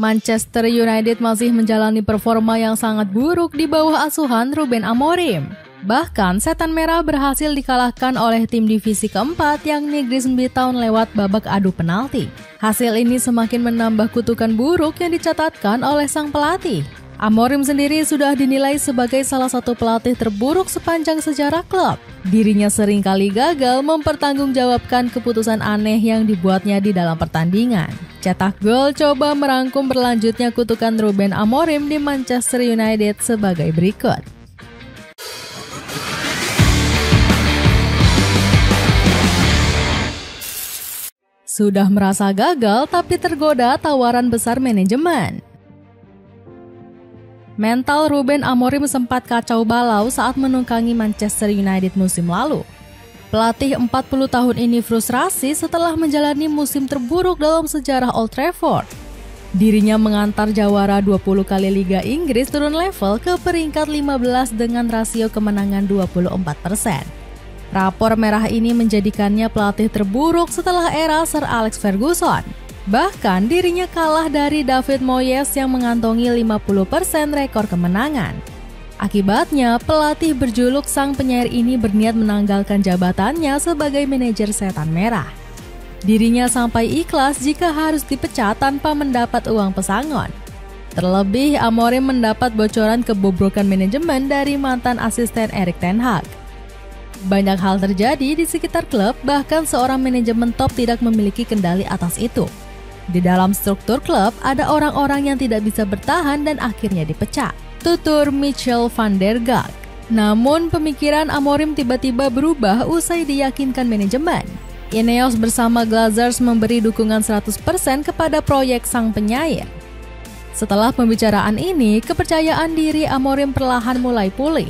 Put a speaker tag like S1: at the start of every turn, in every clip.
S1: Manchester United masih menjalani performa yang sangat buruk di bawah asuhan Ruben Amorim. Bahkan, Setan Merah berhasil dikalahkan oleh tim divisi keempat yakni Grimsby Town lewat babak adu penalti. Hasil ini semakin menambah kutukan buruk yang dicatatkan oleh sang pelatih. Amorim sendiri sudah dinilai sebagai salah satu pelatih terburuk sepanjang sejarah klub. Dirinya seringkali gagal mempertanggungjawabkan keputusan aneh yang dibuatnya di dalam pertandingan. Cetak gol coba merangkum berlanjutnya kutukan Ruben Amorim di Manchester United sebagai berikut. Sudah merasa gagal tapi tergoda tawaran besar manajemen. Mental Ruben Amorim sempat kacau balau saat menunggangi Manchester United musim lalu. Pelatih 40 tahun ini frustrasi setelah menjalani musim terburuk dalam sejarah Old Trafford. Dirinya mengantar jawara 20 kali Liga Inggris turun level ke peringkat 15 dengan rasio kemenangan 24%. Rapor merah ini menjadikannya pelatih terburuk setelah era Sir Alex Ferguson. Bahkan dirinya kalah dari David Moyes yang mengantongi 50% rekor kemenangan. Akibatnya, pelatih berjuluk sang penyair ini berniat menanggalkan jabatannya sebagai manajer Setan Merah. Dirinya sampai ikhlas jika harus dipecat tanpa mendapat uang pesangon. Terlebih, Amorim mendapat bocoran kebobrokan manajemen dari mantan asisten Erik ten Hag. Banyak hal terjadi di sekitar klub, bahkan seorang manajemen top tidak memiliki kendali atas itu. Di dalam struktur klub, ada orang-orang yang tidak bisa bertahan dan akhirnya dipecat, tutur Michel van der Gaag. Namun, pemikiran Amorim tiba-tiba berubah usai diyakinkan manajemen. Ineos bersama Glazers memberi dukungan 100% kepada proyek sang penyair. Setelah pembicaraan ini, kepercayaan diri Amorim perlahan mulai pulih.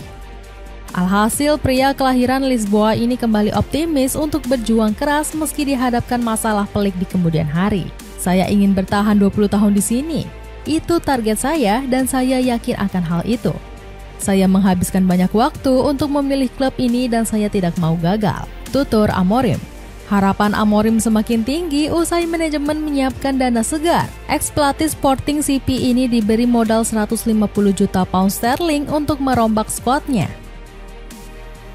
S1: Alhasil, pria kelahiran Lisboa ini kembali optimis untuk berjuang keras meski dihadapkan masalah pelik di kemudian hari. Saya ingin bertahan 20 tahun di sini. Itu target saya dan saya yakin akan hal itu. Saya menghabiskan banyak waktu untuk memilih klub ini dan saya tidak mau gagal, tutur Amorim. Harapan Amorim semakin tinggi usai manajemen menyiapkan dana segar. Ex-pelatih Sporting CP ini diberi modal 150 juta pound sterling untuk merombak skuadnya.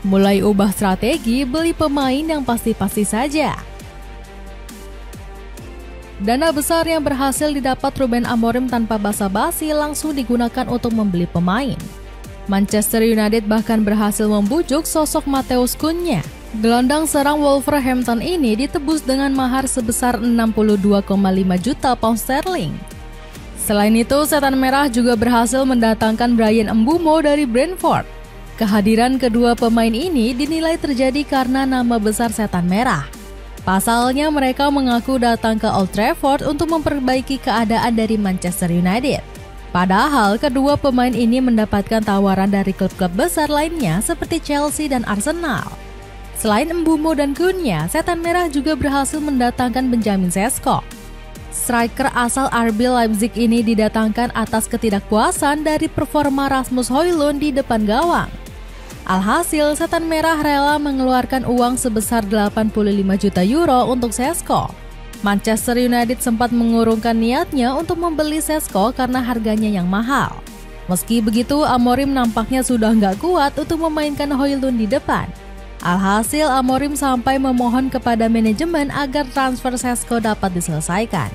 S1: Mulai ubah strategi, beli pemain yang pasti-pasti saja. Dana besar yang berhasil didapat Ruben Amorim tanpa basa-basi langsung digunakan untuk membeli pemain. Manchester United bahkan berhasil membujuk sosok Matheus Cunha. Gelandang serang Wolverhampton ini ditebus dengan mahar sebesar 62,5 juta pound sterling. Selain itu, Setan Merah juga berhasil mendatangkan Bryan Mbeumo dari Brentford. Kehadiran kedua pemain ini dinilai terjadi karena nama besar Setan Merah. Pasalnya, mereka mengaku datang ke Old Trafford untuk memperbaiki keadaan dari Manchester United. Padahal, kedua pemain ini mendapatkan tawaran dari klub-klub besar lainnya seperti Chelsea dan Arsenal. Selain Mbeumo dan Cunha, Setan Merah juga berhasil mendatangkan Benjamin Sesko. Striker asal RB Leipzig ini didatangkan atas ketidakpuasan dari performa Rasmus Højlund di depan gawang. Alhasil, Setan Merah rela mengeluarkan uang sebesar 85 juta euro untuk Sesko. Manchester United sempat mengurungkan niatnya untuk membeli Sesko karena harganya yang mahal. Meski begitu, Amorim nampaknya sudah nggak kuat untuk memainkan Højlund di depan. Alhasil, Amorim sampai memohon kepada manajemen agar transfer Sesko dapat diselesaikan.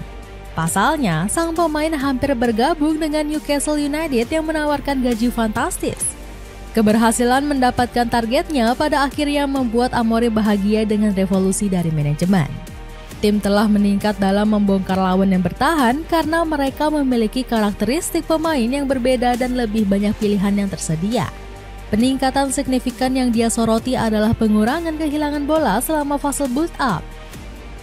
S1: Pasalnya, sang pemain hampir bergabung dengan Newcastle United yang menawarkan gaji fantastis. Keberhasilan mendapatkan targetnya pada akhirnya membuat Amorim bahagia dengan revolusi dari manajemen. Tim telah meningkat dalam membongkar lawan yang bertahan karena mereka memiliki karakteristik pemain yang berbeda dan lebih banyak pilihan yang tersedia. Peningkatan signifikan yang dia soroti adalah pengurangan kehilangan bola selama fase build-up.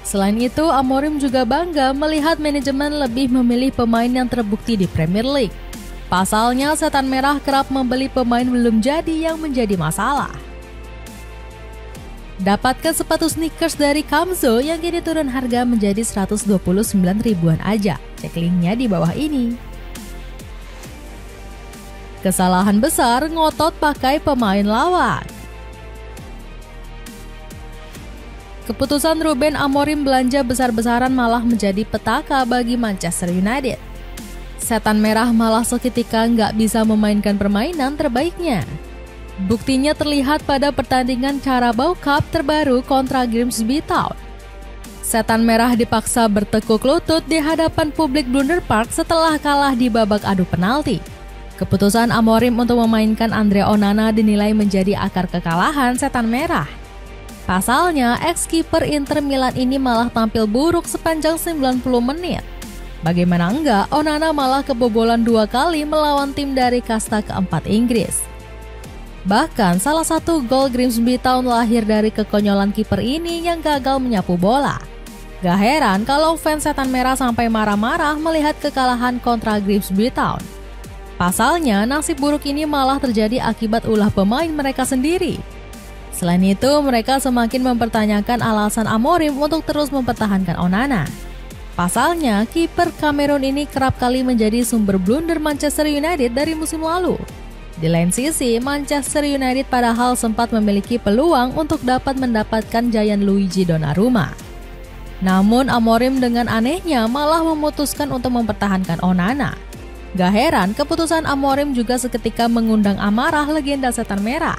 S1: Selain itu, Amorim juga bangga melihat manajemen lebih memilih pemain yang terbukti di Premier League. Pasalnya, Setan Merah kerap membeli pemain belum jadi yang menjadi masalah. Dapatkan sepatu sneakers dari Camzo yang kini turun harga menjadi 129 ribuan aja. Cek linknya di bawah ini. Kesalahan besar ngotot pakai pemain lawak. Keputusan Ruben Amorim belanja besar-besaran malah menjadi petaka bagi Manchester United. Setan Merah malah seketika nggak bisa memainkan permainan terbaiknya. Buktinya terlihat pada pertandingan Carabao Cup terbaru kontra Grimsby Town. Setan Merah dipaksa bertekuk lutut di hadapan publik Blunder Park setelah kalah di babak adu penalti. Keputusan Amorim untuk memainkan Andre Onana dinilai menjadi akar kekalahan Setan Merah. Pasalnya, ex-kiper Inter Milan ini malah tampil buruk sepanjang 90 menit. Bagaimana enggak, Onana malah kebobolan 2 kali melawan tim dari kasta keempat Inggris. Bahkan, salah satu gol Grimsby Town lahir dari kekonyolan kiper ini yang gagal menyapu bola. Gak heran kalau fans Setan Merah sampai marah-marah melihat kekalahan kontra Grimsby Town. Pasalnya, nasib buruk ini malah terjadi akibat ulah pemain mereka sendiri. Selain itu, mereka semakin mempertanyakan alasan Amorim untuk terus mempertahankan Onana. Pasalnya, kiper Kamerun ini kerap kali menjadi sumber blunder Manchester United dari musim lalu. Di lain sisi, Manchester United padahal sempat memiliki peluang untuk dapat mendapatkan giant Luigi Donnarumma. Namun Amorim dengan anehnya malah memutuskan untuk mempertahankan Onana. Gak heran, keputusan Amorim juga seketika mengundang amarah legenda Setan Merah.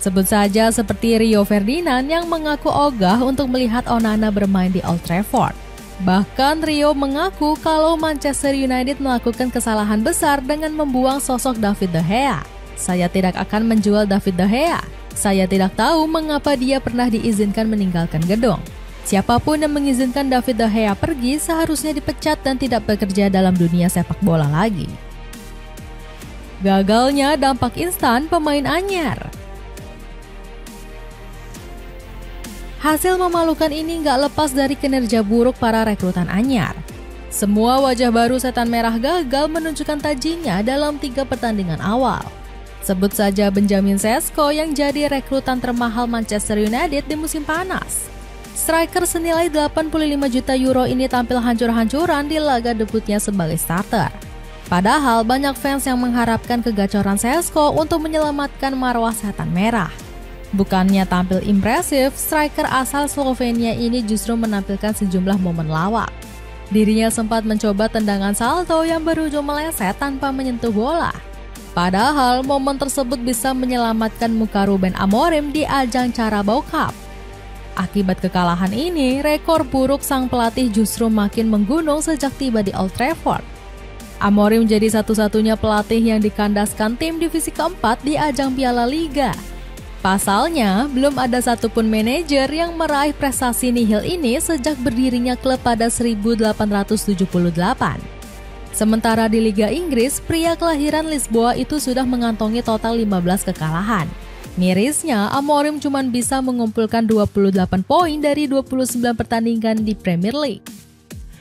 S1: Sebut saja seperti Rio Ferdinand yang mengaku ogah untuk melihat Onana bermain di Old Trafford. Bahkan Rio mengaku kalau Manchester United melakukan kesalahan besar dengan membuang sosok David De Gea. Saya tidak akan menjual David De Gea. Saya tidak tahu mengapa dia pernah diizinkan meninggalkan gedung. Siapapun yang mengizinkan David De Gea pergi seharusnya dipecat dan tidak bekerja dalam dunia sepak bola lagi. Gagalnya dampak instan pemain anyar. Hasil memalukan ini nggak lepas dari kinerja buruk para rekrutan anyar. Semua wajah baru Setan Merah gagal menunjukkan tajinya dalam 3 pertandingan awal. Sebut saja Benjamin Sesko yang jadi rekrutan termahal Manchester United di musim panas. Striker senilai 85 juta euro ini tampil hancur-hancuran di laga debutnya sebagai starter. Padahal banyak fans yang mengharapkan kegacoran Sesko untuk menyelamatkan marwah Setan Merah. Bukannya tampil impresif, striker asal Slovenia ini justru menampilkan sejumlah momen lawak. Dirinya sempat mencoba tendangan salto yang berujung meleset tanpa menyentuh bola. Padahal momen tersebut bisa menyelamatkan muka Ruben Amorim di ajang Carabao Cup. Akibat kekalahan ini, rekor buruk sang pelatih justru makin menggunung sejak tiba di Old Trafford. Amorim jadi satu-satunya pelatih yang dikandaskan tim divisi keempat di ajang Piala Liga. Pasalnya, belum ada satupun manajer yang meraih prestasi nihil ini sejak berdirinya klub pada 1878. Sementara di Liga Inggris, pria kelahiran Lisboa itu sudah mengantongi total 15 kekalahan. Mirisnya, Amorim cuma bisa mengumpulkan 28 poin dari 29 pertandingan di Premier League.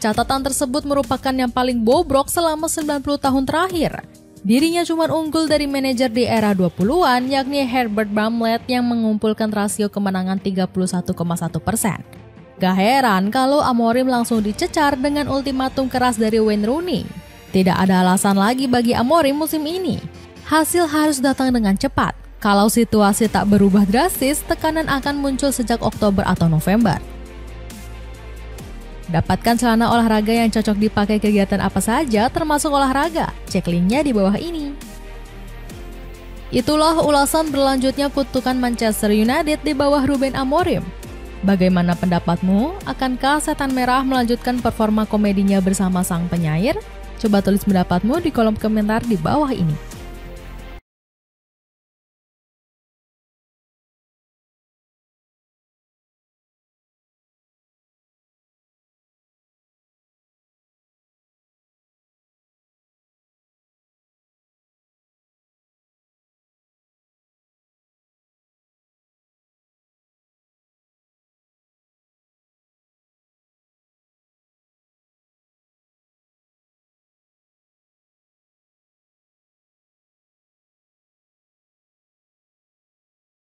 S1: Catatan tersebut merupakan yang paling bobrok selama 90 tahun terakhir. Dirinya cuma unggul dari manajer di era 20-an, yakni Herbert Bramlett yang mengumpulkan rasio kemenangan 31,1%. Gak heran kalau Amorim langsung dicecar dengan ultimatum keras dari Wayne Rooney. Tidak ada alasan lagi bagi Amorim musim ini. Hasil harus datang dengan cepat. Kalau situasi tak berubah drastis, tekanan akan muncul sejak Oktober atau November. Dapatkan celana olahraga yang cocok dipakai kegiatan apa saja, termasuk olahraga. Cek linknya di bawah ini. Itulah ulasan berlanjutnya kutukan Manchester United di bawah Ruben Amorim. Bagaimana pendapatmu? Akankah Setan Merah melanjutkan performa komedinya bersama sang penyair? Coba tulis pendapatmu di kolom komentar di bawah ini.